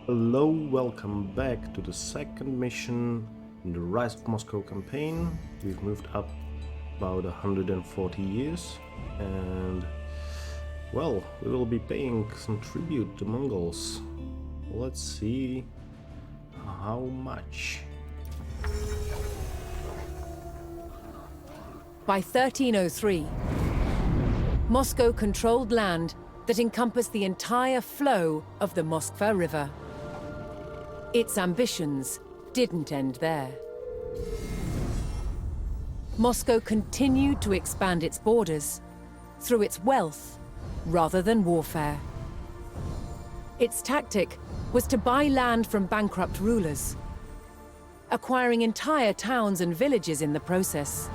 Hello, welcome back to the second mission in the Rise of Moscow campaign. We've moved up about 140 years and, well, we will be paying some tribute to Mongols. Let's see how much. By 1303, Moscow controlled land that encompassed the entire flow of the Muscovy River. Its ambitions didn't end there. Moscow continued to expand its borders through its wealth rather than warfare. Its tactic was to buy land from bankrupt rulers, acquiring entire towns and villages in the process.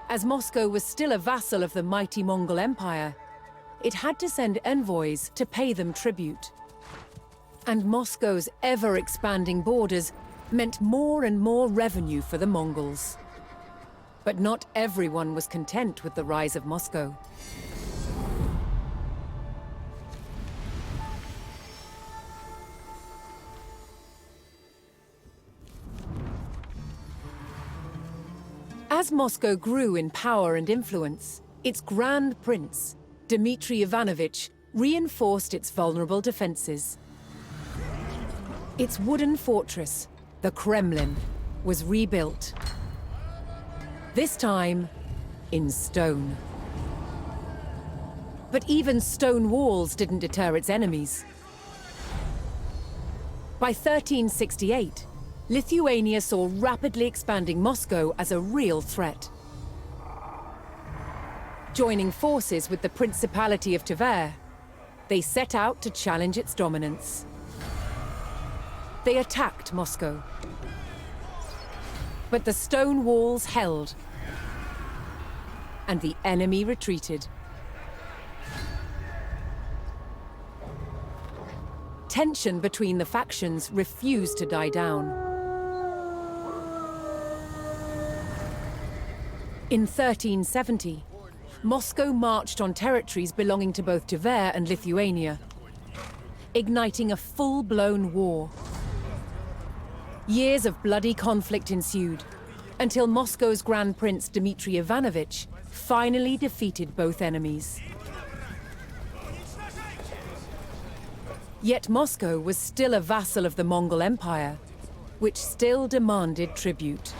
As Moscow was still a vassal of the mighty Mongol Empire, it had to send envoys to pay them tribute. And Moscow's ever-expanding borders meant more and more revenue for the Mongols. But not everyone was content with the rise of Moscow. As Moscow grew in power and influence, its Grand Prince, Dmitry Ivanovich, reinforced its vulnerable defenses. Its wooden fortress, the Kremlin, was rebuilt. This time, in stone. But even stone walls didn't deter its enemies. By 1368, Lithuania saw rapidly expanding Moscow as a real threat. Joining forces with the Principality of Tver, they set out to challenge its dominance. They attacked Moscow. But the stone walls held, and the enemy retreated. Tension between the factions refused to die down. In 1370, Moscow marched on territories belonging to both Tver and Lithuania, igniting a full-blown war. Years of bloody conflict ensued, until Moscow's Grand Prince Dmitry Ivanovich finally defeated both enemies. Yet Moscow was still a vassal of the Mongol Empire, which still demanded tribute.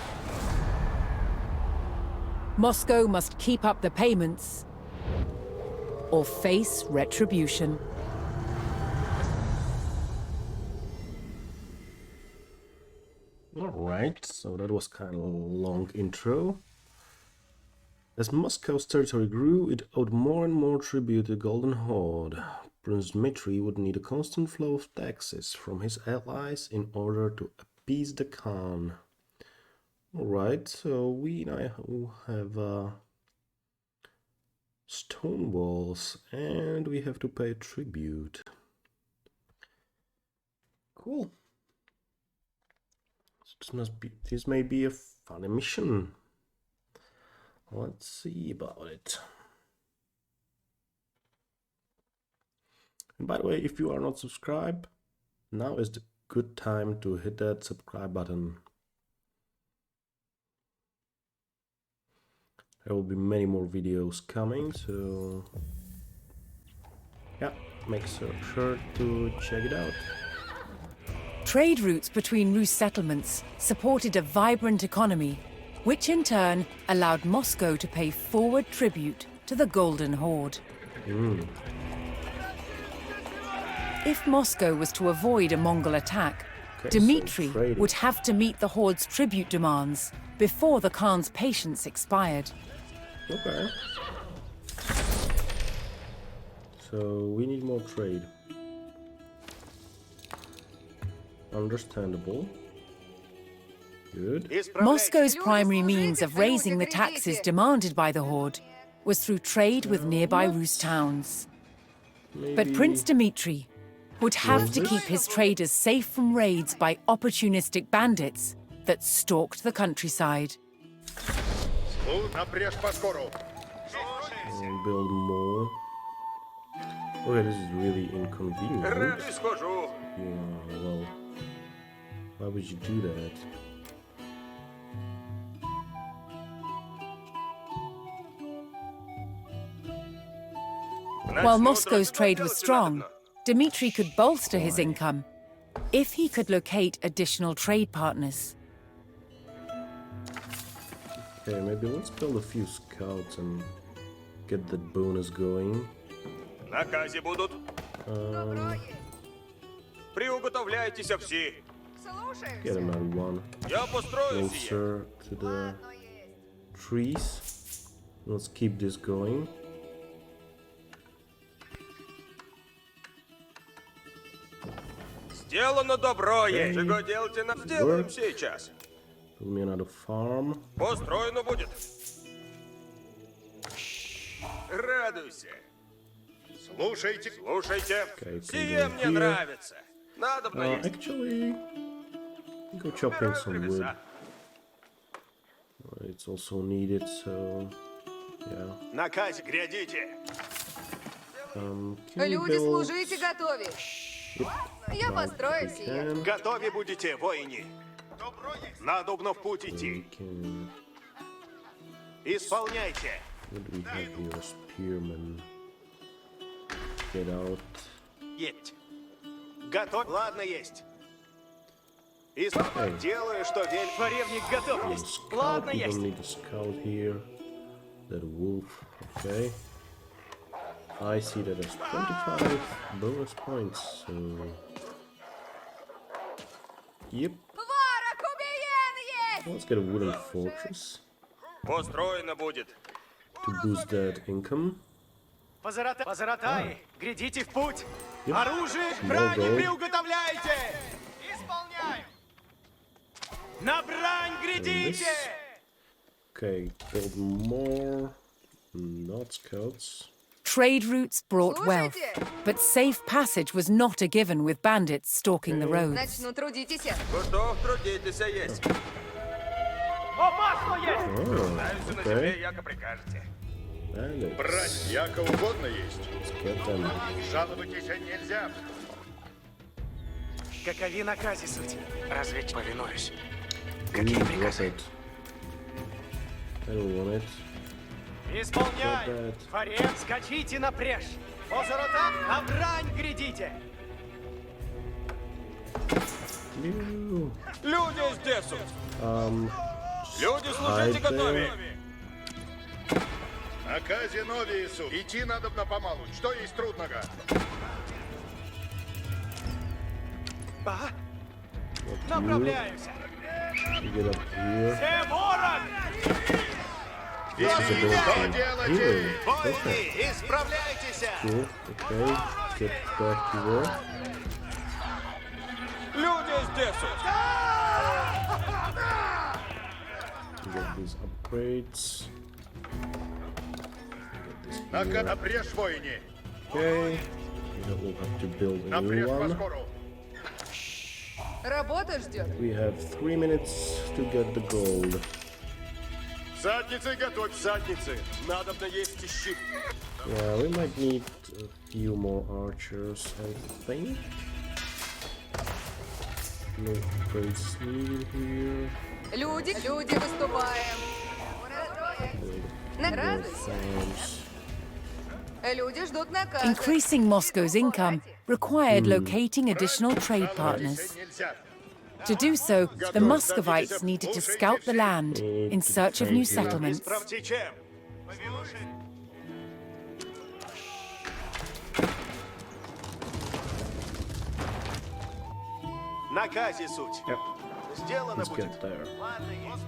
Moscow must keep up the payments or face retribution. Alright, so that was kind of a long intro. As Moscow's territory grew, it owed more and more tribute to the Golden Horde. Prince Dmitry would need a constant flow of taxes from his allies in order to appease the Khan. Alright, so we now have stone walls and we have to pay tribute. Cool. This may be a funny mission. Let's see about it. And by the way, if you are not subscribed, now is the good time to hit that subscribe button. There will be many more videos coming, so yeah, make sure to check it out. Trade routes between Rus settlements supported a vibrant economy, which in turn allowed Moscow to pay forward tribute to the Golden Horde. If Moscow was to avoid a Mongol attack, Dmitry would have to meet the Horde's tribute demands before the Khan's patience expired. Okay. So we need more trade. Understandable. Good. Moscow's primary means of raising the taxes demanded by the Horde was through trade with nearby Rus towns. But Prince Dmitry would have to keep his traders safe from raids by opportunistic bandits that stalked the countryside. build more. Okay, this is really inconvenient. Радий схожу. Yeah, well, why would you do that? While Moscow's trade was strong, Dmitry could bolster his income if he could locate additional trade partners. Okay, maybe let's build a few scouts and get that bonus going. Накази будут. Приуготовляйтесь все. Get another one Я построю сие. closer to the trees. Let's keep this going. Сделано добро есть. Чего делайте нам? Сделаем сейчас. Build me another farm. Построено будет. Радуйся. Слушайте. Слушайте. Okay, Сие come мне down here. нравится. Надо есть. Actually, go chopping some wood. Леса. It's also needed, so yeah. Наказе, глядите. Can we Люди, build? служите, готове. Я построю We сие. can. Готовы будете, воины. Надобно в путь We идти. can. Исполняйте. What do we have here? Spearmen. Get out. Едь. Готов? Ладно, есть. Делаю, что вель. Дворевник готов есть. Scout. Ладно, We есть. don't need a scout here. That wolf. Okay. I see that there's 25 bonus points. So. Yep. Варок убиен есть! Let's get a wooden fortress Построено будет. to boost that income. Позаратай, грядите в путь! Yep. Оружие к Small брани gold. приуготовляйте! Исполняю! На брань грядите! Okay, build more. Not scouts. Trade routes brought wealth, but safe passage was not a given with bandits stalking the roads. Начну трудитесь. Готов трудитесь, есть. Опасно есть! Oh, Ставимся на okay. земле, яко прикажете. Bandits. Брать яко угодно есть. Let's get them. Жаловаться нельзя. Какови накази суть? Разве повинуюсь? We Какие want приказы? it. I don't want it. Исполняю! Got that. Фарем, скачите на брешь! Позаратай, на брань грядите! Ew. Люди здесь. Люди, hide служите, готовы. there. Наказе новиесу. Идти надо помалу. Что есть трудного? Ага, What направляюсь! you get up here? Все ворог! This is a bit Что of делаете? healing. Okay, Воины, исправляйтесь. cool. Okay, get back to work. Люди здесь. Get these upgrades. На брешь, воине. Okay. Now we'll have to build a На new брешь one. поскору. Работа ждет. We have 3 minutes to get the gold. Задницы готовь, задницы. Надобно есть щит. Yeah, we might need a few more archers, I think. No upgrades needed here. Люди, выступаем. Радуйся. Farms. Люди ждут наказа. Increasing Moscow's income required locating additional trade partners. Нельзя. To do so, the Muscovites needed to scout the land in search of new settlements. Исправьте чем? Наказе суть. Yep, Сделано let's будет. get there. Ладно, есть.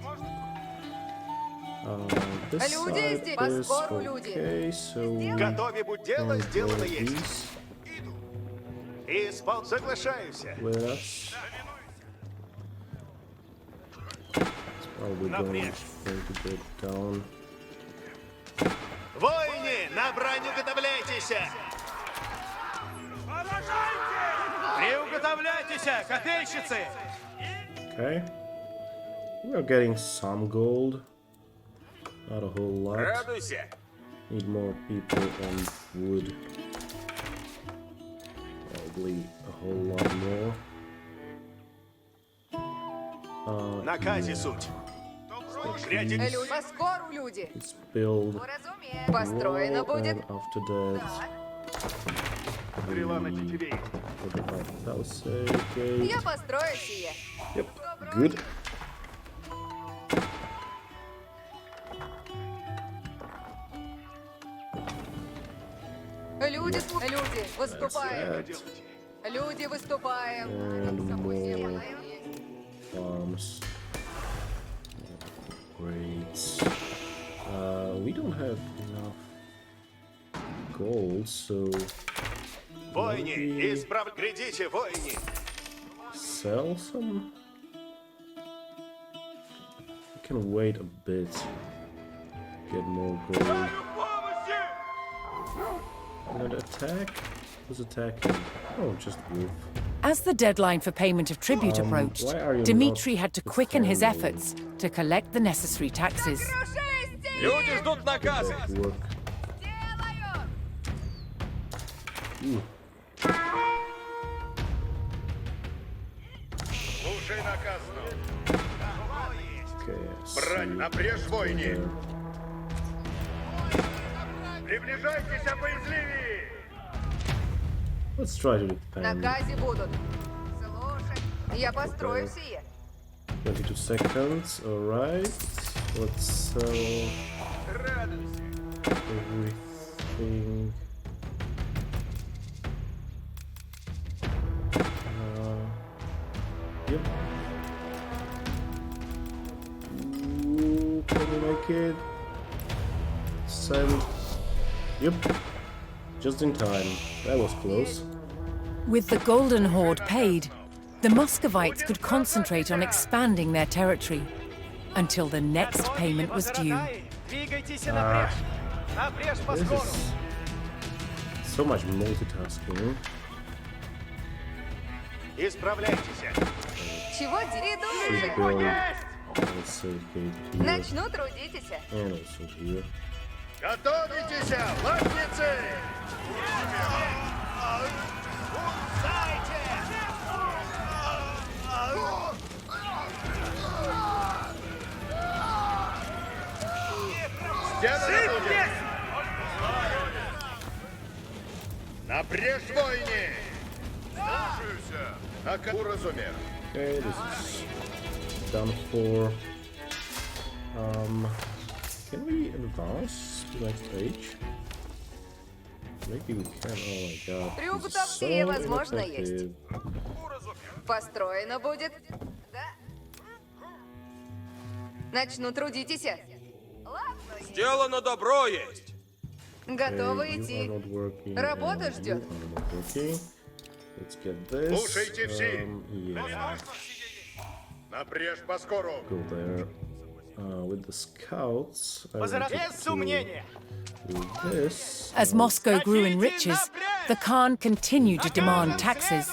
This Люди side здесь, is поскору люди. okay, so we Готове будь дело, can сделано build есть. these Соглашаюсь. with us. Probably going to break down. Воины, на брань уготовляйтесь. Приуготовляйтесь, копейщицы! Okay. We are getting some gold. Not a whole lot. Радуйся. Need more people on wood. Probably a whole lot more. Наказе суть. Гряди. Люди, поскору, люди. Let's build Уразумеем. Построено wall, будет. and after that Стрела на тетиве. put a palisade gate. Я построю сие. Yep, good. Люди, выступаем. That Люди, выступаем. and more farms. Great. We don't have enough gold, so Войни. Исправ... Грядите, войни. sell some. We can wait a bit. Get more gold. Not attack? Who's attacking? Oh, just Wolf. As the deadline for payment of tribute approached, why are you Dmitri not had to quicken his defending? efforts to collect the necessary taxes. Люди ждут наказа. Work. Ooh. Слушай наказ. Okay, I Брань, see. напрежь войни. There. Приближайтесь, боязливее. Let's try to defend. Наказе будут. Слушай. Я построю сие. 22 seconds, alright. Let's sell everything. Yep. Ooh, can we make it? Send. Yep. Just in time. That was close. With the Golden Horde paid, the Muscovites could concentrate on expanding their territory until the next payment was due. Возродai. Двигайтесь напряжь. Напряжь This поскору. is so much multitasking. Исправляйтесь. Чего иду? Build. Let's say gate here Начну трудитесь. and also here. Готовитесь, латницы! Стена будет! Напрежь войни! Слушаюся! Уразумею. Okay, this is done for. Can we advance to the next page? Maybe we can. Oh my god. Трюк this is там все, so возможно, ineffective. Построено будет. Да. Начну трудитесь. Ладно. Сделано добро есть. Готовы Okay, you are идти. not working, Работа and you ждет. are not working. Let's get this. Слушайте все. Yeah, Напрежь поскору! go there. With the scouts, I Возродai. wanted Без to сомнения. do this. As Moscow grew in riches, the Khan continued to demand taxes.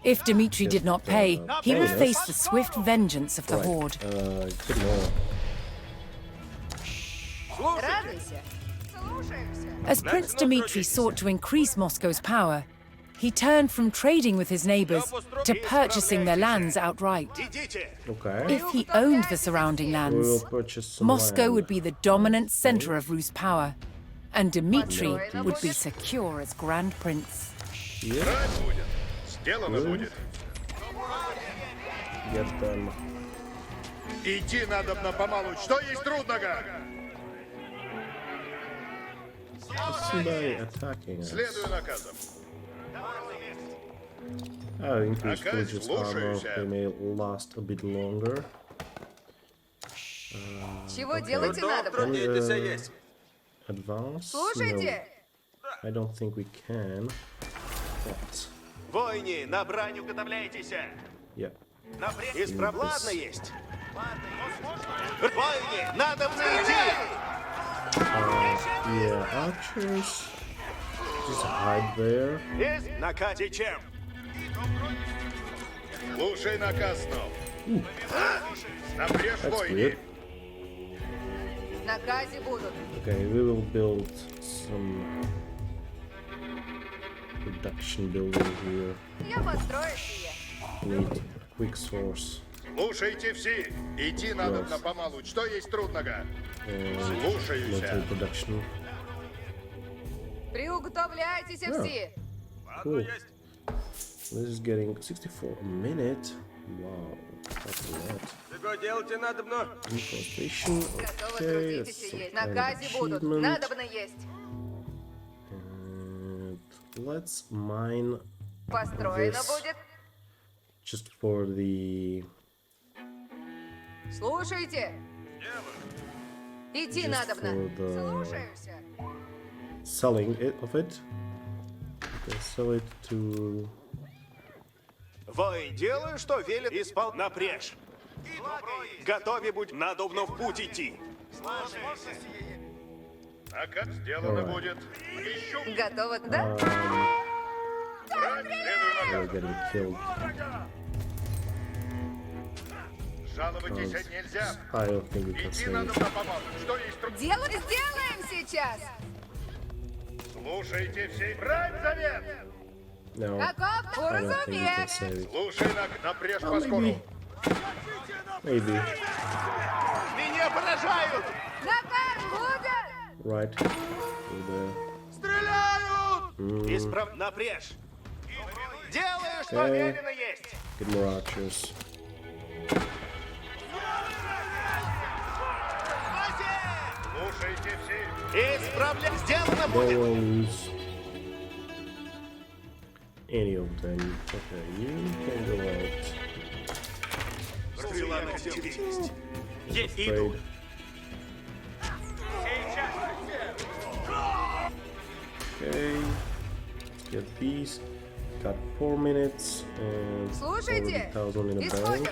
If Dmitri did not pay, he would face the swift vengeance of the Horde. Good more. Радуйся. Слушаемся. As Prince Dmitri sought to increase Moscow's power, he turned from trading with his neighbors to purchasing their lands outright. Идите. Okay. If he owned the surrounding We lands, will purchase some Moscow land. would be the dominant center of Rus' power, and Dmitri would be secure as Grand Prince. Yeah, Брать будет! Сделано будет! get them. Идти надо помалу. Что есть трудного? Somebody attacking us. Следую наказам. Oh, increase Пока villages armor. слушаюся. They may last a bit longer. Чего делать надо? Трудитесь есть. Advance? Слушайте. No, I don't think we can. But, Войни. На брань уготовляйтесь. yeah. Исправ... Ладно есть. Войни. Надо идти. Yeah, archers. Just hide there. Наказе чем? Слушай наказ снова. Напрежь That's войни. weird. наказе будут. Okay, we will build some production building here. Я построю себе. Need quick source. Слушайте все. Идти надо на помалу. Что есть трудного? Слушаюсь. Military production. Приуготовляйтесь все. Cool. This is getting 64 a minute. Wow, that's a lot. Чего делать надобно? Deforestation. Готово Okay, that's трудитесь some есть. kind of Наказе будут. achievement. Надобно есть. And let's mine Построено This. будет. just for the Слушайте. Идти Just надобно. for the- Слушаюсь. selling of it. Okay, sell it to Воин, делаю, что велит испол... Напряжь. Готове будь, надобно в путь идти. А как сделано Alright. будет? Ищу. Готово, да? Брать, следую they're наказ. getting killed. Жаловаться нельзя. I don't think we can Идти sell надо it. на помалу. Что есть трудного? Сделаем сейчас. Слушайте все. Брать завет. No, Каков? I don't think we can Уразумеешь. sell it. Слушай, напряжь поскору. Maybe. Меня поражают! Наказ будет. Right. Over there. Стреляют! Исправ... Напряжь. Делаю, что Окей. велено есть. Get more archers. Слушайте все. Исправля... Сделано Don't будет. want to lose any of them. Okay, you can go out. Стрела на тебе есть. Есть, Afraid. иду. Okay. Let's get these. Got 4 minutes and Слушайте. 40,000 in the Исходим. bank.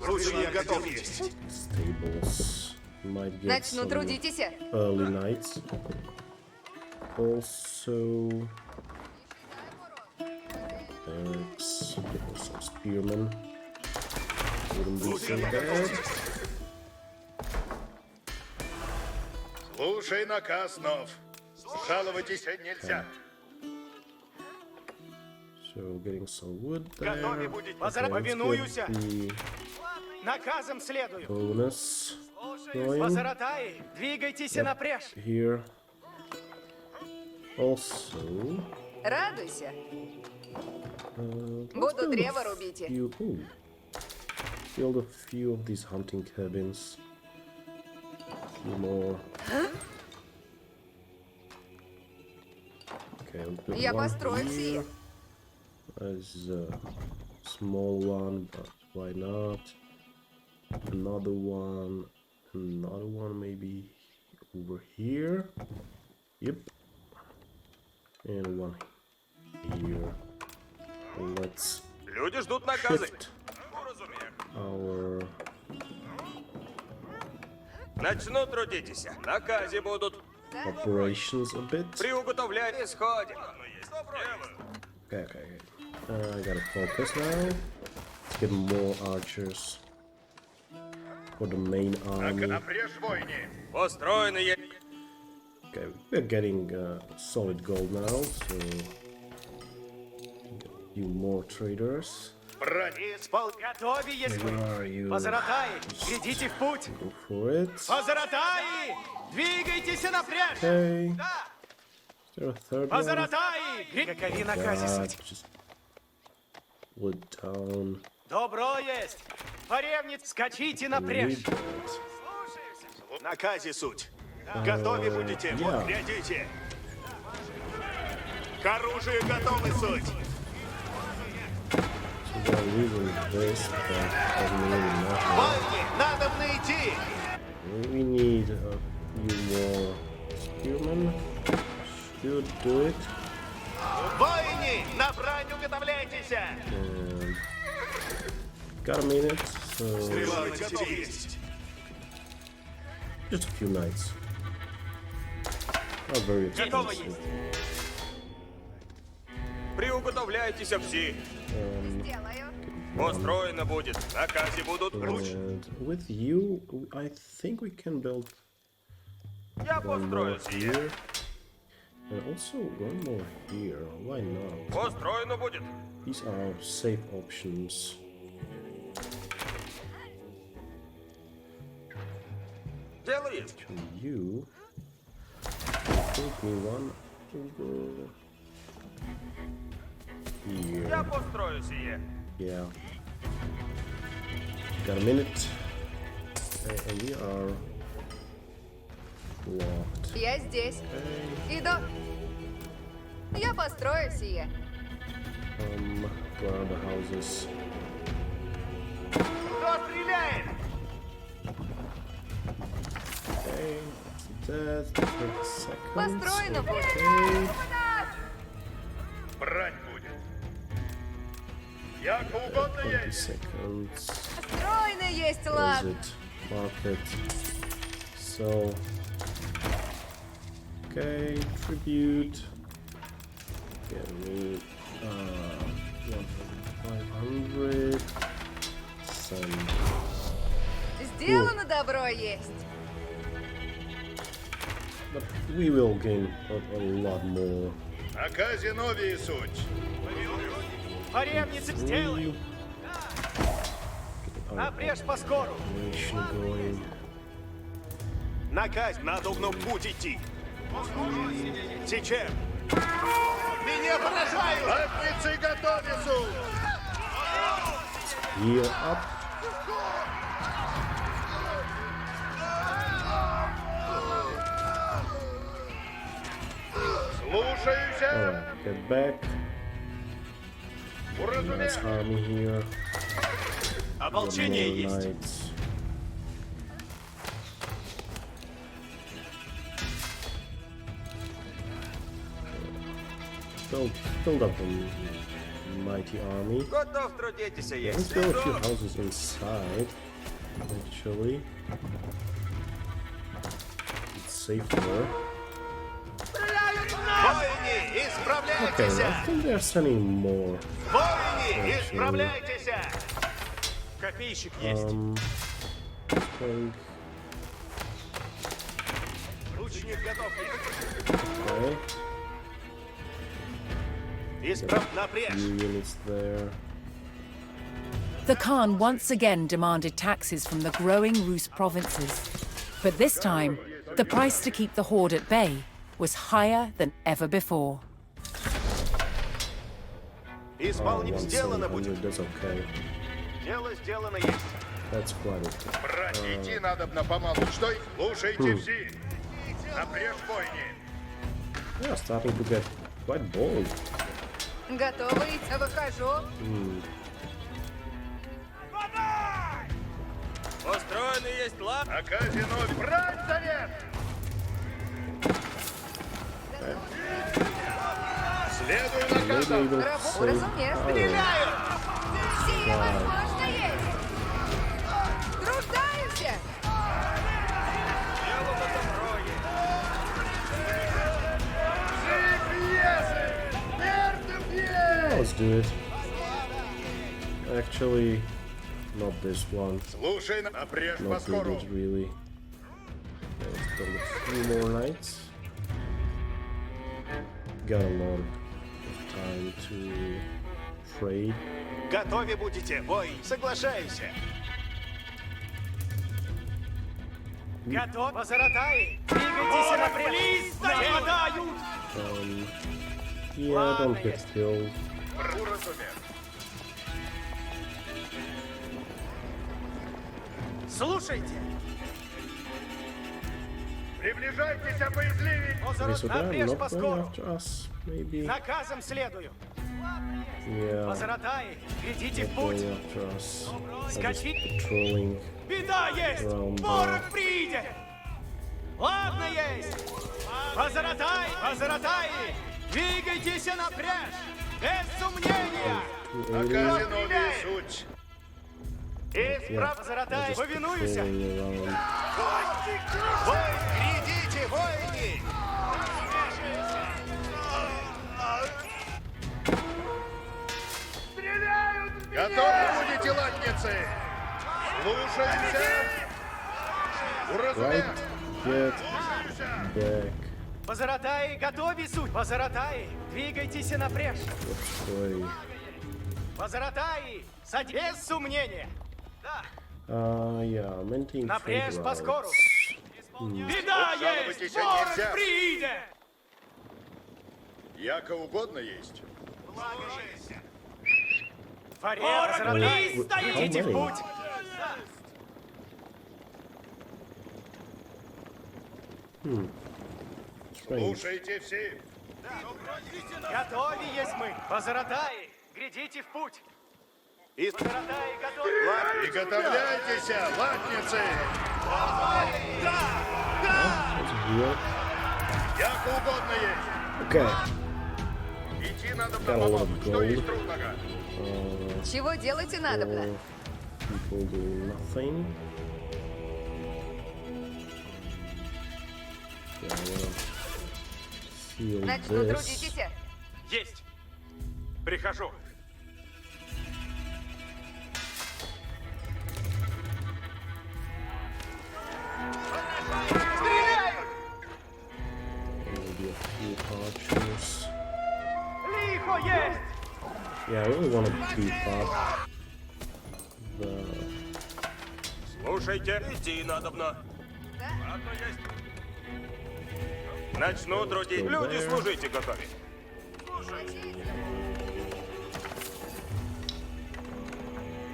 Слушай, я готов есть. Stables. Might get Начну some трудитесь. early nights. Also, barracks for some spearmen. Wouldn't be so bad. Слушай наказ, Нов. Жаловаться нельзя. So getting some wood there. Готове будет. Okay, let's Повинуюся. get the Наказом следую. bonus going Позаратаи, двигайтесь напряжь. here. Also, Радуйся. let's Буду build a древо рубите. few. Ooh, build a few of these hunting cabins. Few more. Okay, I'll build Я one построю here. все. This is a small one, but why not? Another one maybe over here. Yep. And one here. Let's Люди ждут наказы. shift our Начну трудитесь. Наказе будут. operations a bit. Приуготовлять исходим. Okay. I gotta focus now. Let's get more archers for the main Так, army. напряжь войне. Построены есть. Okay, we're getting solid gold now, so get a few more traders. Брать. Испол... Готове, если вы. Where are you? Позаратаи, идите в путь. Go for it. Позаратаи, двигайтесь напряжь. Okay. Да, Is there a third one? позаратаи. Какови наказе God, суть. just wood down. Добро есть. Поревнит, скачите Need напряжь. that. Наказе суть. Готове будете. yeah. Вот, глядите. К оружию готовы суть. So we're losing this, but doesn't really matter. Воины, надо идти. We need a few more spearmen. Should do it. Воины, на брань уготовляйтесь. And got a minute, so Стрела на тебе есть. just a few nights. Not very Готово expensive. Приуготовляйтесь все. Сделаю. Построено будет. Наказе будут. And with you, I think we can build Я One more построю сие. here. And also one more here. Why not? Построено будет. These are safe options. Дело есть. Can you take me one over here? Я построю сие. Yeah. Got a minute. And we are locked. Я здесь. Иду. Я построю сие. Where are the houses? Кто стреляет? Okay, that's 30 seconds. Построено будет. Okay. Брань будет. Як угодно 20 есть. seconds. Построено есть Where лад. is it? Market. So. Okay, tribute. Get me 500. Send. Сделано добро есть. But we will gain a lot more. А Казиновии суть. Поребницы сделай. Напрежь по скору. Nation going. На казнь надобно в путь идти. Сейчас. Меня поражают! Латницы готовятся! Gear up. Слушаюся! Alright, get back. Nice Уразумею! army here. Ополчение More есть. knights. Build up a mighty army. Готов трудитесь, Let's есть. build a few houses inside. Actually, it's safer. Воины, Okay, исправляйтесь! I think they're sending more. Воины, исправляйтесь! Копейщик есть. Think, Лучник готов. okay, Напрячь. few units there. The Khan once again demanded taxes from the growing Rus provinces. But this time, the price to keep the horde at bay was higher than ever before. Исполним, сделано будет. 1700, that's okay. Дело сделано есть. That's quite okay. Брать, идти надо на помалу. Что? Слушайте все! Напрежь бойни! Yeah, starting to get quite bold. Готовы? Выхожу. Построено есть лад. А Казиновии... Брать совет! Следуй Maybe наказам! able to Рабу, save разумеется. power. Сие возможно есть. Труждаемся. Let's do it. Actually, not this one. Слушай, напрежь Not поскору! needed, really. Let's build a few more knights. Got a lot of time to trade. Готове будете, воин. Соглашаюсь. Готов. Позаратай. Двигайтесь напрежь. Нападают. Yeah, don't get killed. Уразумел. Слушайте. Приближайтесь, боязливей! Okay, so they're Напрежь not по going скору. after us, maybe. Наказом следую. Yeah, Позаратай. Идите в not путь. going after us. They're just Скачи. patrolling. Беда есть. Round Порох придет. Ладно есть. Позаратай. Позаратай. Двигайтесь напрежь. Без сомнения. А 280. Казиновии суть! Yeah, Позаратай. they're just Повинуюся. patrolling around. Воин, грядите, воины! Готовы будете, латницы! Слушаемся! Right, Уразумел! get back. Позаратай, готови суть! Позаратай, двигайтесь напрежь! Let's pray. Позаратай, без сомнения! Да, Yeah, maintain trade напрежь по скору! routes. Беда Обжаловать есть! еще Ворон нельзя. приидет! Яко угодно есть. Фаре, позаратай! Идите в How many? путь! Strange. Слушайте все. Готови есть мы! Позаратай, глядите в путь! Из... Позаратай, готови! Приготовляйтесь, латницы. There's a heal. Яко угодно есть. Okay. Идти надо Got a lot of помалу. Что gold. есть трудного? Чего делать и надобно? People do nothing. Yeah, I wanna seal Начну this. трудитесь. Есть. Прихожу. Maybe a few archers. Лихо есть! Yeah, I really want to beef up the... Слушайте, идти надобно. Ладно, есть. Начну трудить. Люди, служите готовы.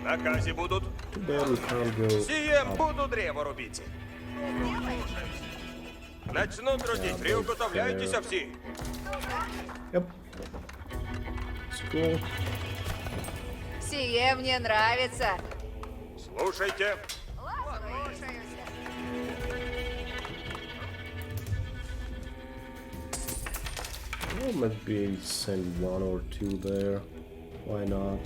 Накази будут. Too bad we can't go Сие up. буду древо рубить. Начну трудить. Приуготовляйтесь все. Yep. It's cool. Сие мне нравится. Слушайте. Слушаюсь. Well, maybe send one or two there. Why not?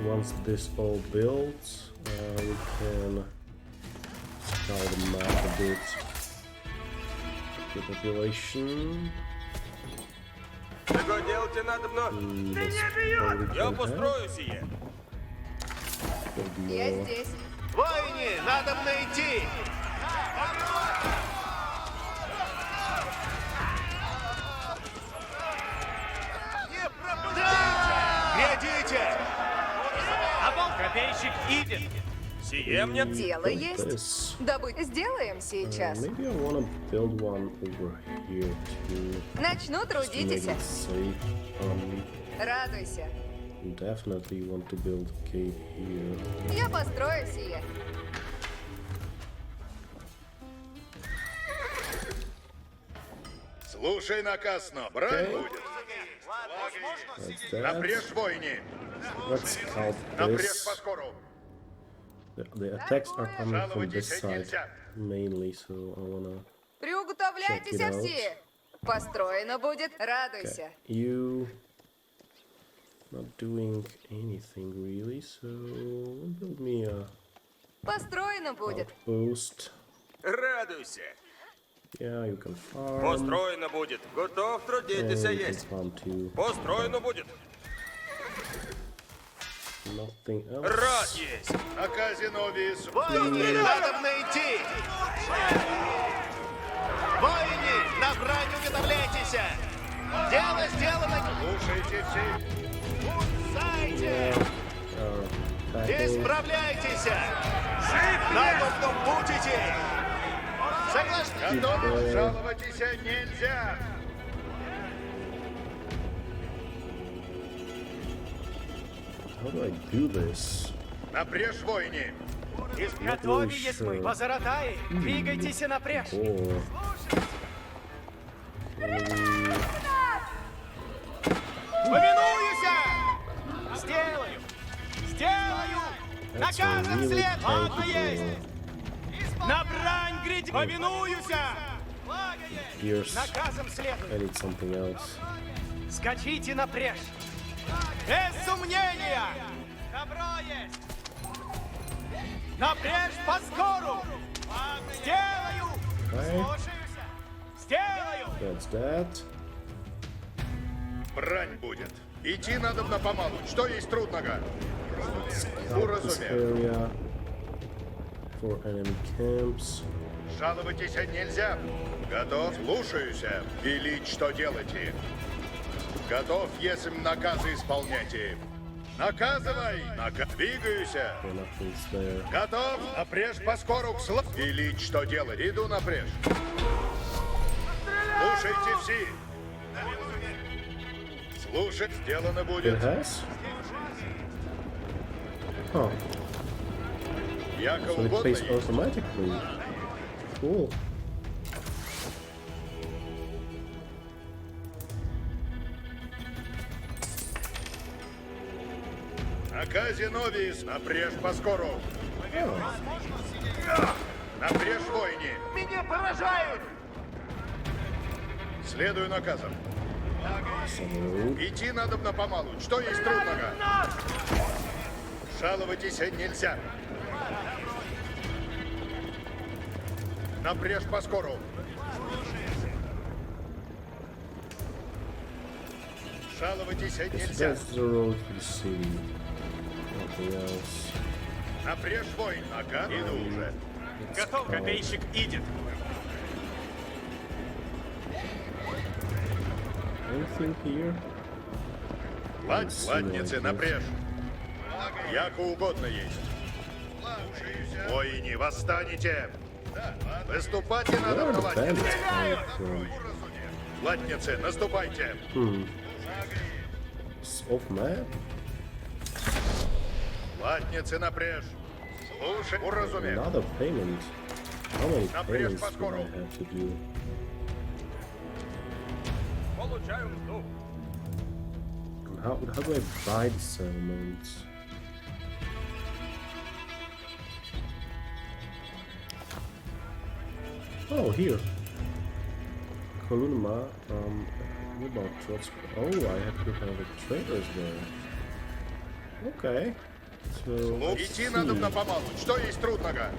Once this all builds, we can scout the map a bit. The population. Что делать надобно? That's all we Я can have. построю сие. Build Я more. здесь. Войне, надо идти. Глядите! Копейщик идет! Сие мне. Дело Build есть. this. Сделаем сейчас. Maybe I wanna build one over here too. Начну To make трудитесь. it safe. Радуйся. Definitely want to build a cave here. Я построю сие. Слушай наказ, но брань Okay. будет. That's that. Напрежь войни. Let's scout Напрежь по this. скору. The attacks are coming from Жаловать this здесь side нельзя. mainly, so I wanna. Приуготовляйтесь Check it out. все. Построено будет. Радуйся. You not doing anything really, so build me a Построено будет. outpost. Радуйся. Yeah, you can farm. Построено будет. Готов And трудитесь you can есть. farm too. Построено будет. Nothing Рад else. есть. Наказе новис. Войне, надо идти. Войне, на брань уготовляйтесь. Дело сделано. Слушайте все. Сайте. Attacking. Исправляйтесь. На добном путь идти. Согласны? Готовы? Жаловаться нельзя. How do I do this? Напрежь войни. Готови есть мы! Позаратай, двигайтесь напрежь! Or Повинуюся! Сделаю! Сделаю! that's Наказом really след! Ладно tanky есть! На брань гряди! Повинуюся! Благо есть! Gears. Наказом следует! I need something else. Скачите напрежь! Без сомнения! Добро есть! Напрежь по скору! Сделаю! Okay, Слушаюся! Сделаю! that's that. Брань будет. Идти надо помалу. Что есть трудного? Scout this Уразумел. area. for enemy camps. Жаловайтесь нельзя. Готов? Слушаюсь. Велить, что делаете. Готов, если наказы исполняйте. Наказывай! Двигаюсь. Okay, nothing's there. Готов? Напрежь поскору к славу. Велить, что делать. Иду напрежь. Слушайте все. Слушать сделано It будет. has? Huh. Яко So it угодно plays есть. automatically. Cool. Наказе новис. Напрежь поскору. Напрежь войне. Меня поражают! Следую наказам. So, Идти надо на помалу. Что есть трудного? Жаловайтесь нельзя. Напрежь поскору. Жаловайтесь нельзя. that's the road to the city. Nothing else. Напрежь войн. Ага, иду уже. Готов, копейщик идет. Anything here? Ладницы, напрежь. Яко угодно есть. Воини, восстанете. Выступать и надо Where are в the bandits ладницы. coming from? Ладницы, наступайте. It's off map? Ладницы, напрежь. Слушай, уразумей. Another payment. How many Напрежь payments do I поскору. have to do? Получаю мзду. How do I buy the settlements? Oh, here. Kolunma, what about Trotsky? Oh, I have to have a traders there. Okay. So, let's Идти надо see. на помалу. Что есть трудного?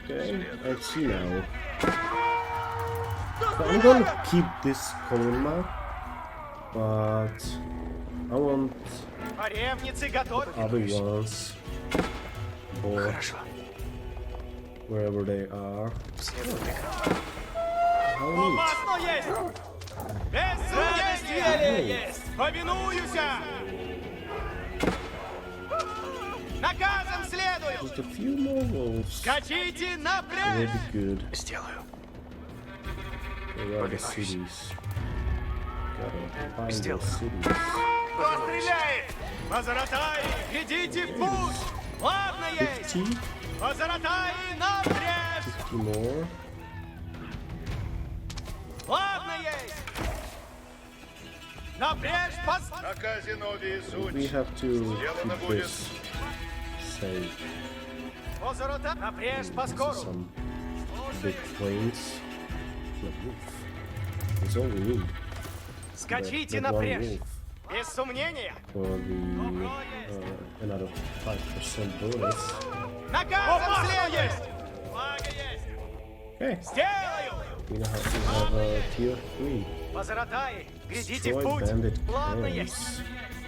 Okay, I see now. So I'm gonna keep this Kolunma, but I want Ревницы готовы. other ones. Or wherever they are. How neat. Масло есть! Безумие есть! Повинуюся! Наказом следую! Just a few more wolves Качите will напрямик! be good. Сделаю. Where are the cities? Gotta find the Сделаю. cities. Кто стреляет? Позаратай! Идите в путь! Ладно есть! 50? Позаратай напрямик! 50 more. Ладно есть! Напрячь пос... Наказе нови We суть. have to Сделано keep будет. this safe. Позаратай! Напрячь поскору! Some big plains. Not wolf. That's all we need. Скачите That one напрячь! wolf Без сомнения! for the another 5% bonus. Наказом следует! Флага есть! Okay, Сделаю! we have a tier 3. Позаратай! Глядите в Destroy путь! bandit Ладно есть! camps.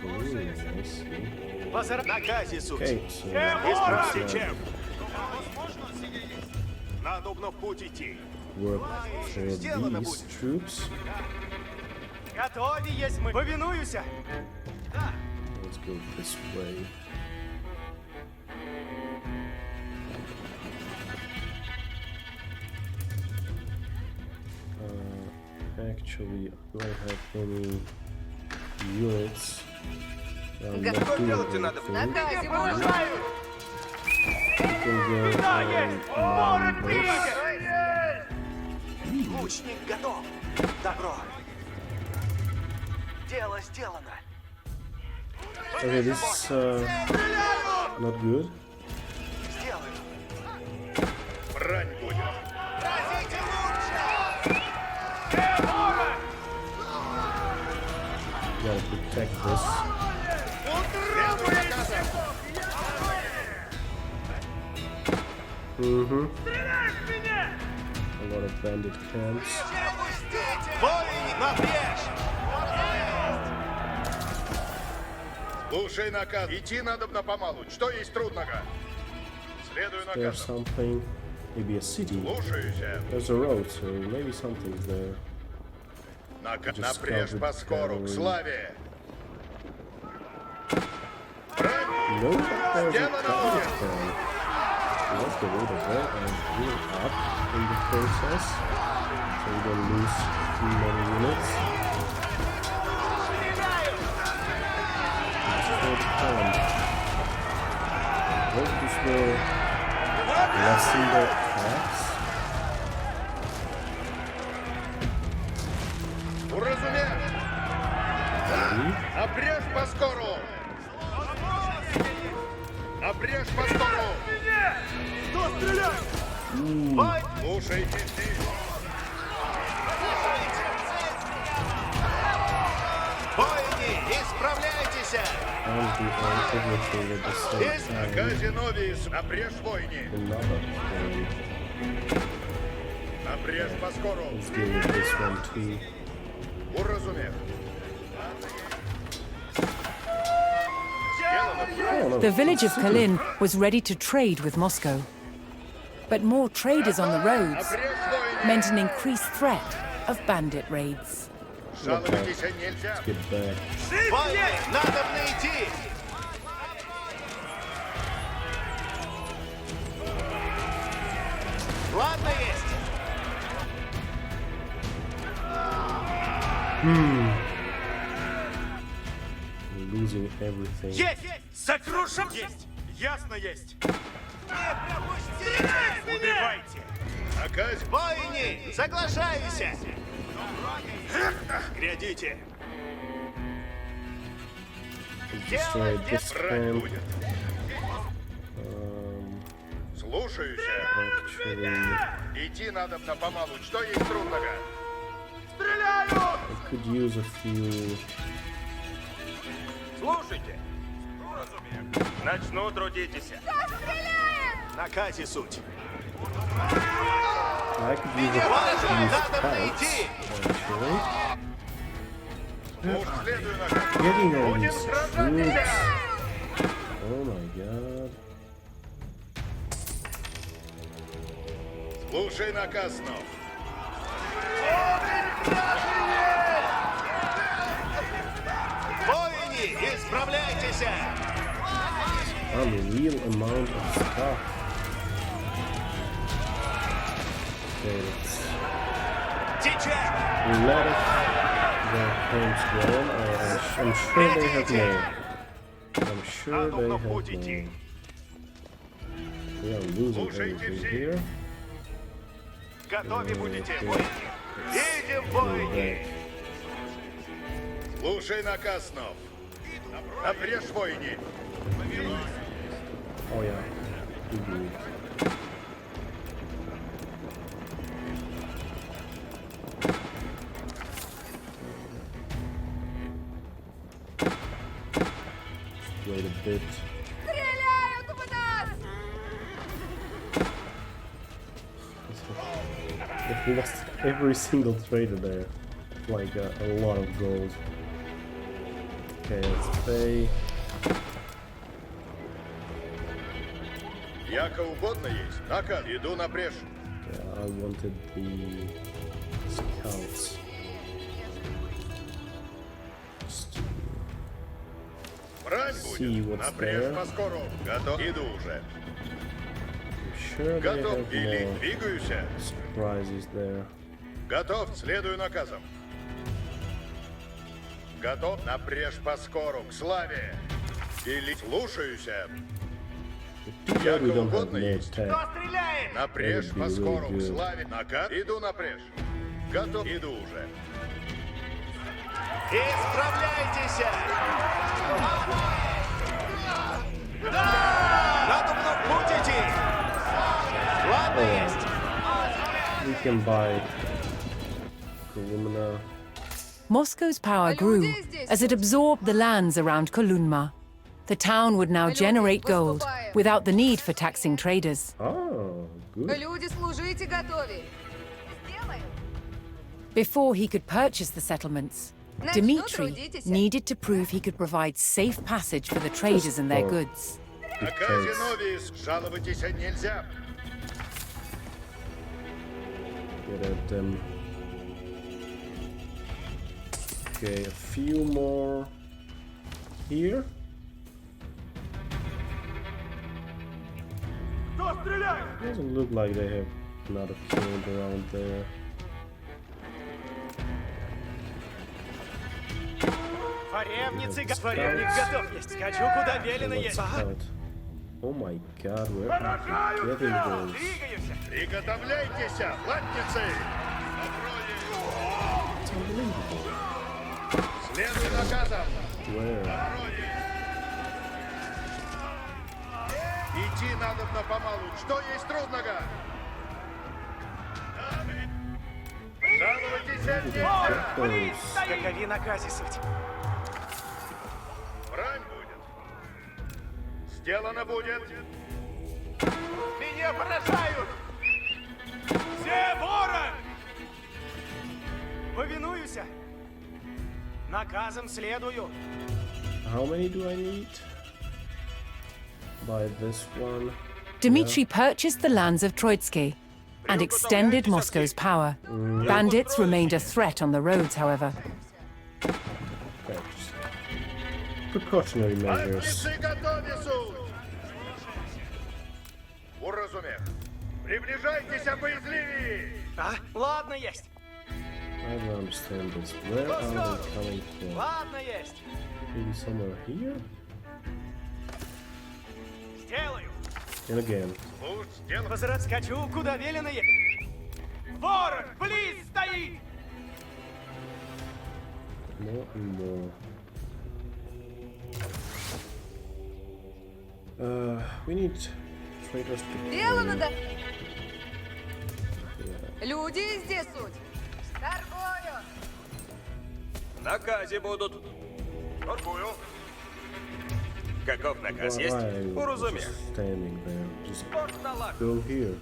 Ooh, I see. Позаратай! Наказе суть. Okay, so Исправьте let's чем. Надобно в путь идти. work for Сделано these будет. troops. Готовы есть мы! Повинуюся! Let's go this way. Actually, do I have any units? I'm not Что doing делать-то надо? anything. Наказе поражают! We can get numbers. Лучник готов! Добро! Дело сделано! Okay, this is not good. Сделаю! Брань будет. Gotta protect this. A lot of bandit camps. Воины, напрячь! Слушай наказ. Идти надо помалу. Что есть трудного? Следую There's наказам. something, maybe a city. Слушаюсь. There's a road, so maybe something's there. Напрежь по скору, к славе. No, there's a Сделано. Kazakhstan. Let's get rid of that and heal up in the process, so we don't lose too many units. Destroy the camp. Hope this will lessen their attacks. Уразумел. Напрежь по скору. Напрежь по скору. Слушайте здесь. Воины, исправляйтесь! And do everything at the same time. Казиновис, напрежь войни. Another thing. Напрежь по скору. Let's deal with this one too. Уразумел. Oh, no. The village of Kalin was ready to trade with Moscow. But more traders on the roads Напрежь войни. meant an increased threat of bandit raids. Жалуйтесь нельзя. Get back. Воины, надо идти! Ладно есть! We're losing everything. Есть! Сокрушим! Есть! Ясно есть! Убивайте! Наказ. Воины, соглашаюсь! Глядите! Destroy this Брать camp. будет. Слушаюсь. Actually, Идти надо помалу. Что есть трудного? I could use a few. Слушайте. Начну трудитесь. На Кате суть. I could use a Важно, few надо scouts. идти! Actually, Уж следую наказ. getting all Будем these сражаться. troops. Oh my god. Слушай наказ снов. Воины, исправляйтесь! Unreal amount of stuff. Okay, let's Сейчас! a lot of the camps gone. I'm sure they have more. I'm sure they have more. We are losing everything here. Готовы будете, Okay. воины! Идем, воины! Слушай наказ снов. Напрежь войни. Oh yeah. Mhm. Just wait a bit. Стреляют в нас! We lost every single trader there. Like a lot of gold. Okay, let's pay. Яко угодно есть. Наказ. Иду напрежь. Yeah, I wanted the scouts. Just to Брань See будет. what's Напрежь there. по скору. Готов. Иду уже. be sure they Готов. have Или more двигаюсь. surprises there. Готов. Следую наказам. Готов. Напрежь по скору. К славе. Или слушаюсь. Too bad we Яко don't have угодно more есть. tech. Стреляем! Напрежь That would be по really скору. К good. славе. Наказ. Иду напрежь. Готов. Иду уже. Исправляйтесь! Надо в путь идти! Ладно есть! We can buy Kolumna. Moscow's power grew as it absorbed the lands around Kolunma. The town would now generate gold without the need for taxing traders. Oh, good. Люди, служите готове. Сделаем. Before he could purchase the settlements, Начну Dmitri трудитесь. needed to prove he could provide safe passage for the traders and their Oh. goods. Казиновис, жаловайтесь нельзя. Get at them. Okay, a few more here. Кто стреляет? Doesn't look like they have another camp around there. Форевник готов есть. Скачу, куда велено Let's есть. out. Oh my god, where are you getting those? Двигаюсь. Приготовляйтесь, латницы. It's unbelievable. Следуй наказам. Where? Идти надобно помалу. Что есть трудного? Жалуйтесь нельзя. Блин, какови наказе суть. Брань будет. Сделано будет. Меня поражают! Все ворон! Повинуюся. Наказом следую. How many do I need? Buy this one. Dmitri purchased the lands of Troitsky and extended Moscow's power. Bandits remained a threat on the roads, however. Okay, just precautionary measures. Латницы готовису. Уразумев. Приближайтесь, боязливее. А? Ладно, есть. I don't understand this. Where are they coming from? Ладно, есть. Maybe somewhere here? Сделаю. And again. Слушай, сделано. Возврат скачу, куда велено есть. Ворон, близ стоит! More and more. We need traders to Дело come. надо. Люди здесь суть. Торгую. В наказе будут. Торгую. Каков наказ Why есть? are you Уразумел. just standing there? Just Спорт налаг. go here.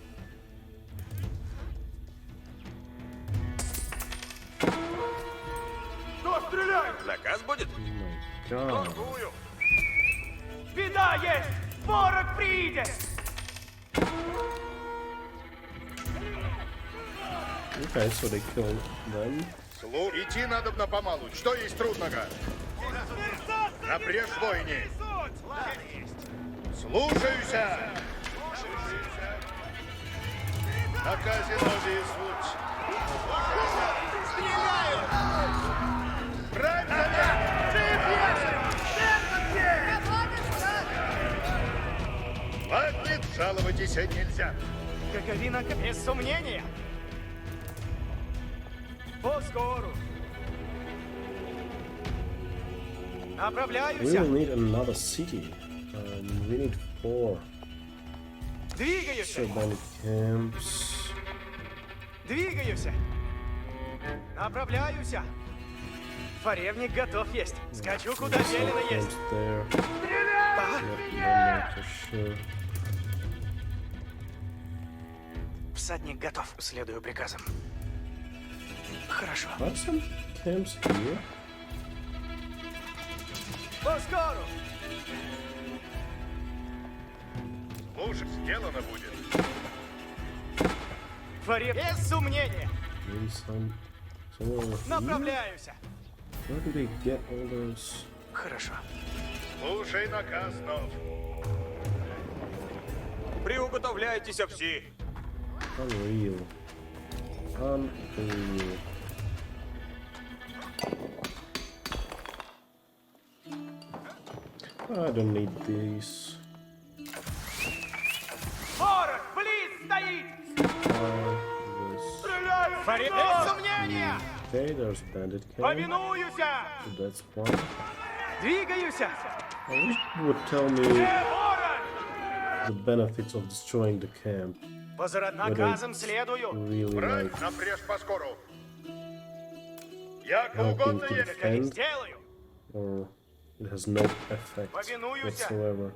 Кто стреляет? Наказ будет? Oh my god. Торгую. Беда есть! Ворог придет! Okay, so they killed them. Идти надобно помалу. Что есть трудного? Напрежь войне. Слушаюся. На казинове звуть. Брать за Ладно, жаловайтесь нельзя. Каковина без сомнения. Поскору. We Направляюся. will need another city. We need 4 Двигаюсь. bandit camps. Двигаюсь. Направляюсь. Форевник готов есть. Скачу, куда велено Camps есть. there. А? I'm not for sure. Всадник готов. Следую приказам. Хорошо. Are some camps here? Поскору. Слушай, сделано будет. Форевник. Без сомнения. Maybe somewhere over here? Направляюсь. Where do they get all those? Хорошо. Слушай наказ, нов. Приуготовляйтесь все. Unreal. Unreal. I don't need these. Ворог близ стоит. This. Форевник. Без сомнения. Okay, there's bandit camp. Повинуюсь. So that's one. Двигаюсь. I wish you would tell me Ворон. the benefits of destroying the camp. Возврат наказом следую. Really Брать, like напрежь поскору. Як helping угодно to есть. Каковин defend, сделаю. or it has no effect whatsoever.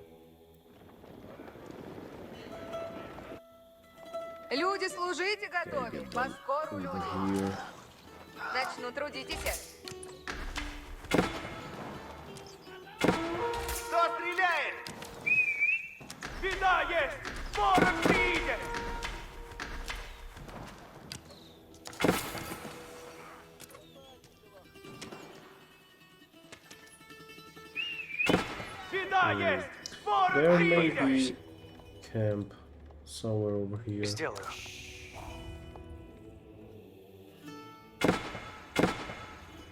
Люди, служите готовы. Поскору люди. Here. Начну трудитесь. Беда есть! Ворог видит! Беда есть! There Ворог may видит! be camp somewhere over here. Сделаю.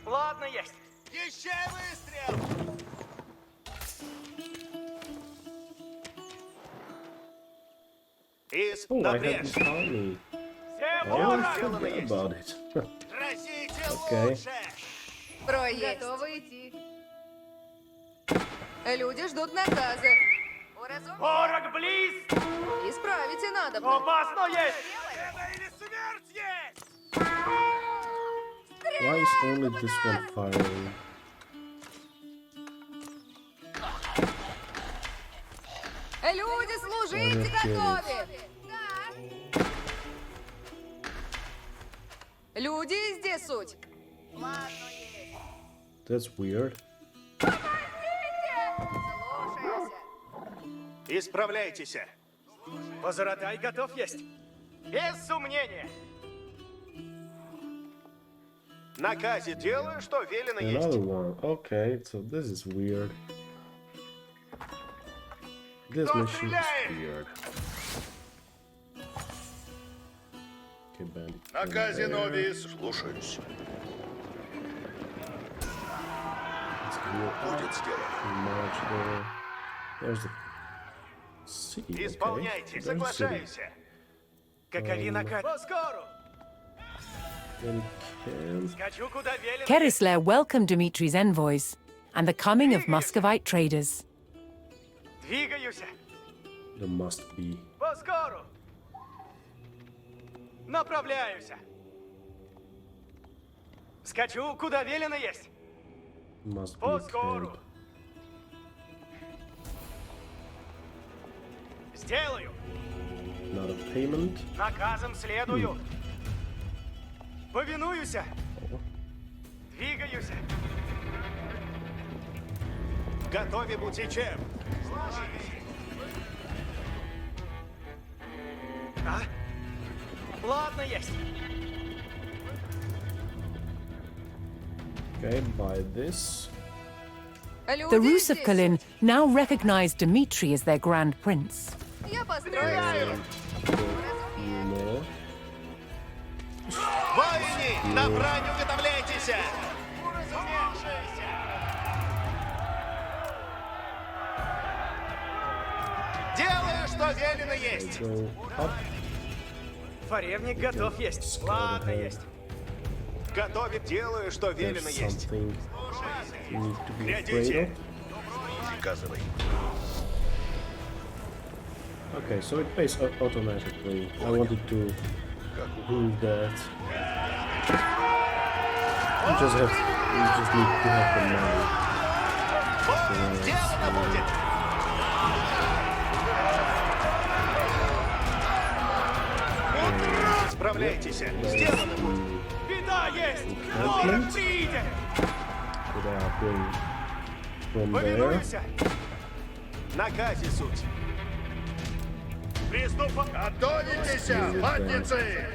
Ладно, есть. Еще выстрел! Oh, На I брешь! hadn't found me. Всем Oh, I ворог! forgot about it. Разите Okay. лучше! Строй есть. Готовы идти. Люди ждут наказа. Уразумеете? Ворог близ! Исправите надо. Опасно есть! Или смерть есть! Why is only this one firing? Люди, служите, готовы. Да. Люди, здесь суть. Ладно, есть. That's weird. Слушайся. Исправляйтесь! Позаратай готов есть. Без сомнения. Наказе делаю, что велено есть. Another one. Okay, so this is weird. This Кто mission is стреляет? weird. Okay, bandit. На over казе there. Новис. Слушаюсь. Let's go Будет сделано. march there. There's the city. Okay. Исполняйте, There's the city. соглашаюсь. Какови накат. Поскору. Then camp. Скачу, куда велено. Kerisler welcomed Dimitri's envoys and the coming of Muscovite traders. Двигаюсь. There must be. Поскору. Направляюсь. Скачу, куда велено есть. Must be a Поскору. camp. Сделаю. Not a payment. Наказом следую. Повинуюсь. Двигаюсь. Готове будьте чем? А? Ладно, есть. Okay, buy this. Люди, The Rus of здесь Kalin суть. now recognize Dimitri as their grand prince. Я построю. You know. Воины, на брань уготовляйтесь! Делаю, что велено есть. Go up. Форевник готов есть. Ладно, есть. Готове, делаю, что велено There's есть. something you need to be afraid Глядите. of. Приказывай. Okay, so it pays automatically. I wanted to prove that. You just need to have the money. Делано будет. Справляйтесь. Сделано будет. Беда есть. Encampment. Ворог придет. Could I bring from there? Повинуюсь. Наказе суть. Приступом. Готовитесь, латницы!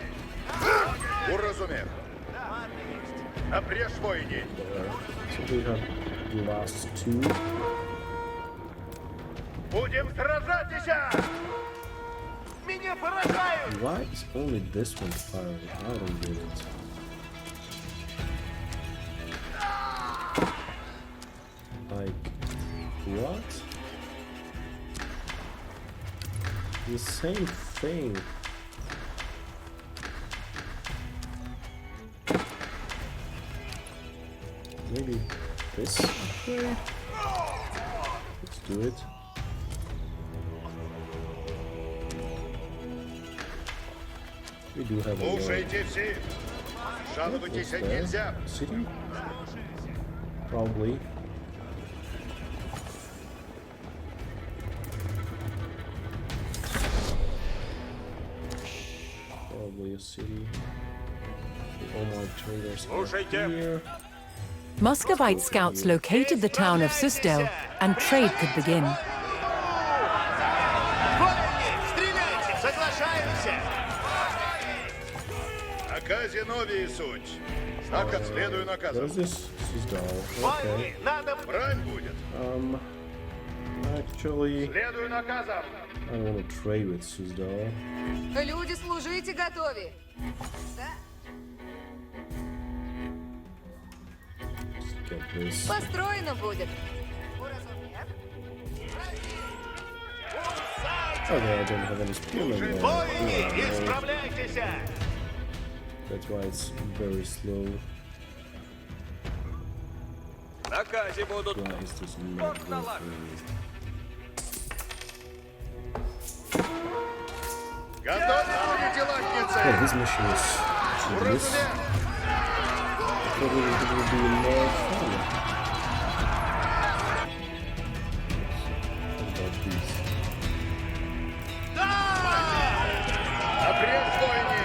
Уразумев. Обрежь войни. So we have the last two. Будем сражаться! Меня поражают. Why is only this one firing? I don't get it. Like, what? The same thing. Maybe this way? Let's do it. We do have a lot. Слушайте все. Жалуйтесь What's there? нельзя. City? Probably. Probably a city. All my traders are Слушайте. here. Muscovite scouts located the town of Susdel, and trade could begin. Соглашаемся! На Казиновии суть. Следую наказам. Where's this? Suzdal. Войны, Okay. надо... Брань будет. Actually, Следую наказам. I want to trade with Suzdal. Люди, служите готове. Да? Let's get this. Построено будет. Уразумев? Okay, I don't have any spearmen there. Войны, Yeah, no. исправляйтесь! That's why it's very slow. На казе будут. Why is this not Вот налаг. working? Готовы будете, Oh, латницы? this mission is tedious. Уразумев? I thought it would be more fun. What about these? Обрез войны.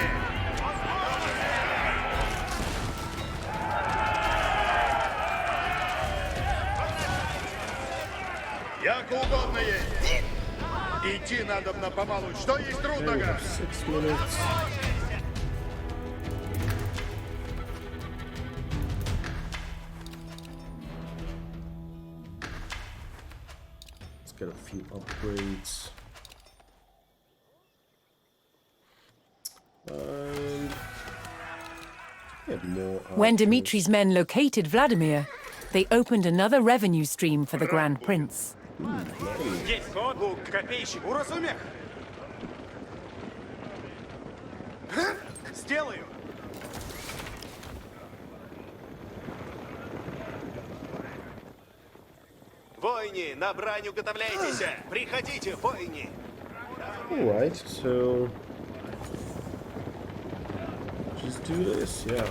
Яко угодно есть. Идти надо на помалу. Что есть Okay, we трудного? have 6 minutes. Let's get a few upgrades. And get more. When archers. Dmitri's men located Vladimir, they opened another revenue stream for the Grand Prince. Есть могу, копейщик, уразумев? Сделаю. Войны, на брань уготовляйтесь! Приходите, войны! Alright, so just do this, yeah,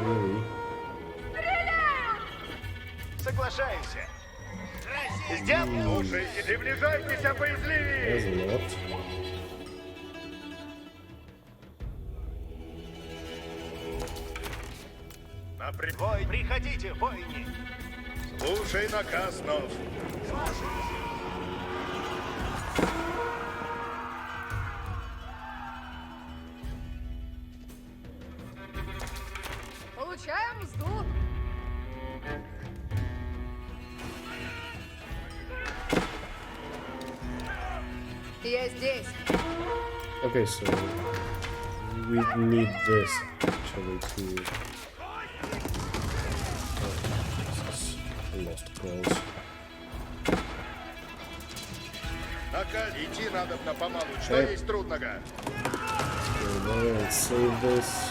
really. Соглашаемся! Сделаю! Слушайте, приближайтесь, There's боязливее. a lot. Войны, приходите, войны! Слушай наказ, Нов. Получаем мзду. Я здесь. Okay, so we need this actually to. Oh, this is a lost cause. Наказ. Идти надо на помалу. Что есть трудного? Go there and save this.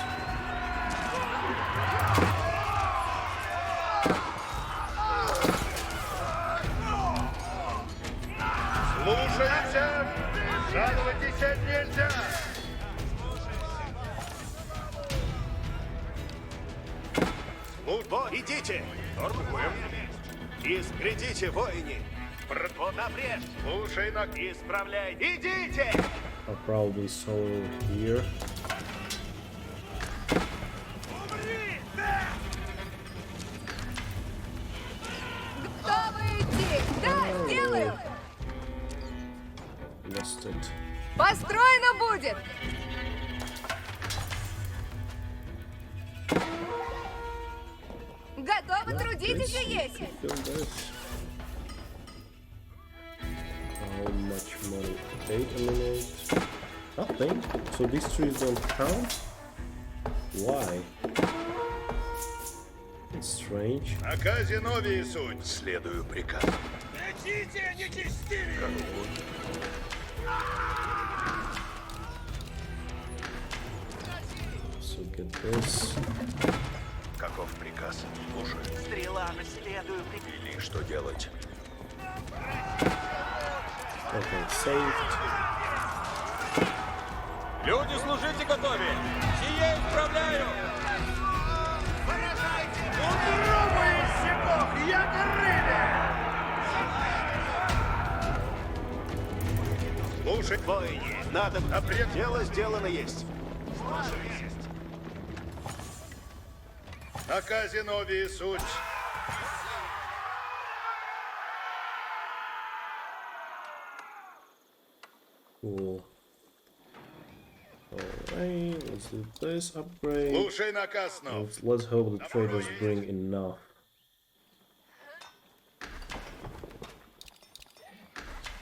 Слушаемся. Жаловайтесь нельзя. Идите! Грядите, войны! Вот напрежь! Слушай на... Исправляй! Идите! I'll probably solo here. Готовы идти. Да, сделаю. Lost it. Построено будет. Готовы, трудитесь и есть. Kill this. How much money? 8 eliminate. Nothing. So these trees don't count? Why? It's strange. На Казиновии суть. Следую приказу. Летите, нечестивые! So get this. Каков приказ? Слушаю. Стрела наследую. Или что делать? Okay, saved. Люди, служите готове. Сие исправляю. Попробуйся, Бог, я рыбе! Слушай. Войны, надо... Напред. Дело сделано есть. На Казиновии суть. Cool. Alright, let's do this upgrade. Слушай наказ, снов. Let's hope the traders bring enough.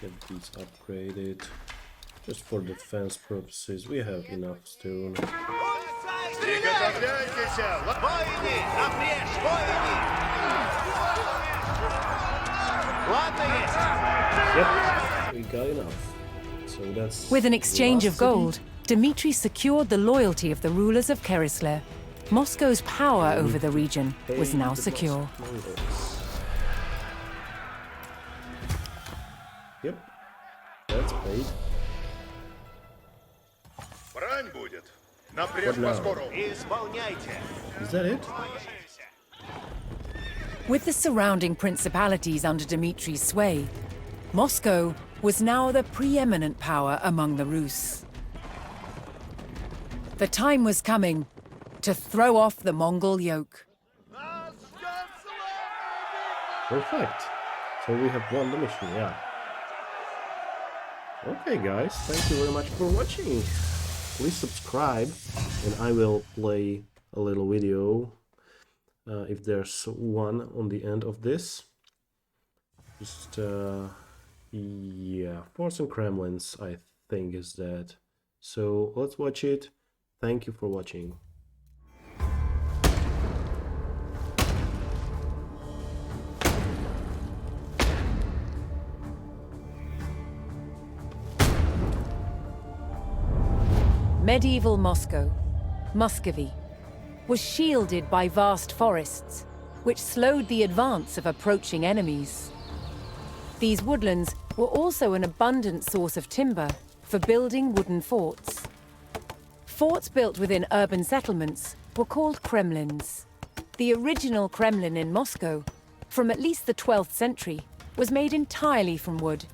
Get these upgraded. Just for defense purposes, we have enough stone. Приготовляйтесь! Воины! Напрежь! Воины! Ладно есть! Yep, we got enough. So that's With an exchange of last city. gold, Dmitry secured the loyalty of the rulers of Kerisler. Moscow's power over the region was Hey, now the secure. Mongols. Yep, that's paid. Брань будет. Напрежь What now? поскору. Исполняйте. Is that it? With the surrounding principalities under Dmitry's sway, Moscow was now the preeminent power among the Rus. The time was coming to throw off the Mongol yoke. Perfect. So we have won the mission, yeah. Okay guys, thank you very much for watching. Please subscribe and I will play a little video if there's one on the end of this. Just yeah, Forts and Kremlins I think is that. So let's watch it. Thank you for watching. Medieval Moscow, Muscovy, was shielded by vast forests, which slowed the advance of approaching enemies. These woodlands were also an abundant source of timber for building wooden forts. Forts built within urban settlements were called Kremlins. The original Kremlin in Moscow, from at least the 12th century, was made entirely from wood,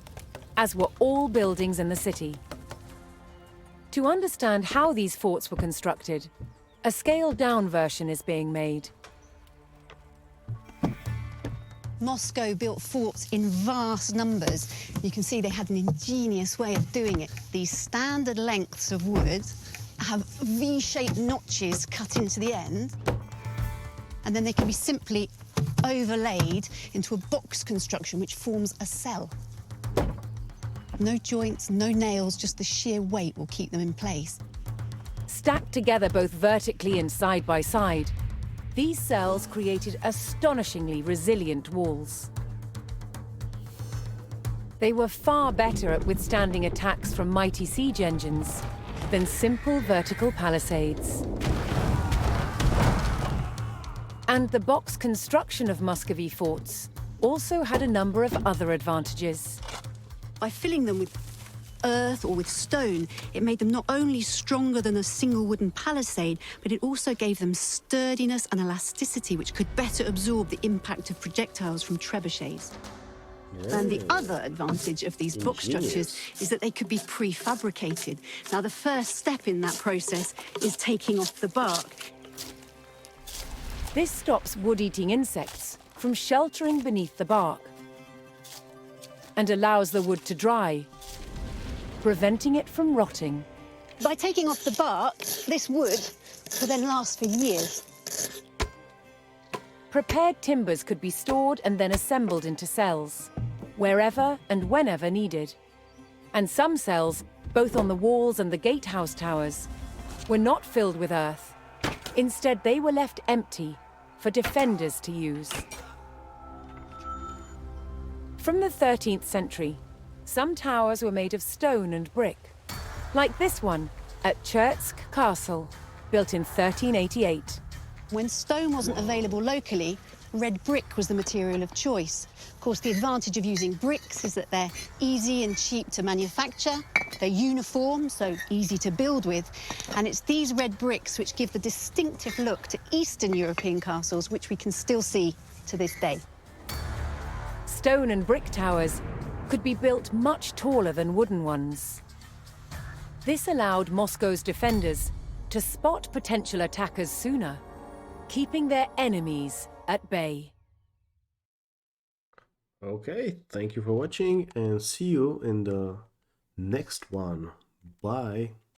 as were all buildings in the city. To understand how these forts were constructed, a scaled-down version is being made. Moscow built forts in vast numbers. You can see they had an ingenious way of doing it. These standard lengths of wood have V-shaped notches cut into the end, and then they can be simply overlaid into a box construction which forms a cell. No joints, no nails, just the sheer weight will keep them in place. Stacked together both vertically and side by side, these cells created astonishingly resilient walls. They were far better at withstanding attacks from mighty siege engines than simple vertical palisades. And the box construction of Muscovy forts also had a number of other advantages. By filling them with earth or with stone, it made them not only stronger than a single wooden palisade, but it also gave them sturdiness and elasticity, which could better absorb the impact of projectiles from trebuchets. And the other advantage of these box structures is that they could be prefabricated. Now, the first step in that process is taking off the bark. This stops wood-eating insects from sheltering beneath the bark and allows the wood to dry, preventing it from rotting. By taking off the bark, this wood will then last for years. Prepared timbers could be stored and then assembled into cells, wherever and whenever needed. And some cells, both on the walls and the gatehouse towers, were not filled with earth. Instead, they were left empty for defenders to use. From the 13th century, some towers were made of stone and brick, like this one at Chertsk Castle, built in 1388. When stone wasn't available locally, red brick was the material of choice. Of course, the advantage of using bricks is that they're easy and cheap to manufacture, they're uniform, so easy to build with, and it's these red bricks which give the distinctive look to Eastern European castles, which we can still see to this day. Stone and brick towers could be built much taller than wooden ones. This allowed Moscow's defenders to spot potential attackers sooner, keeping their enemies at bay. Okay, thank you for watching and see you in the next one. Bye.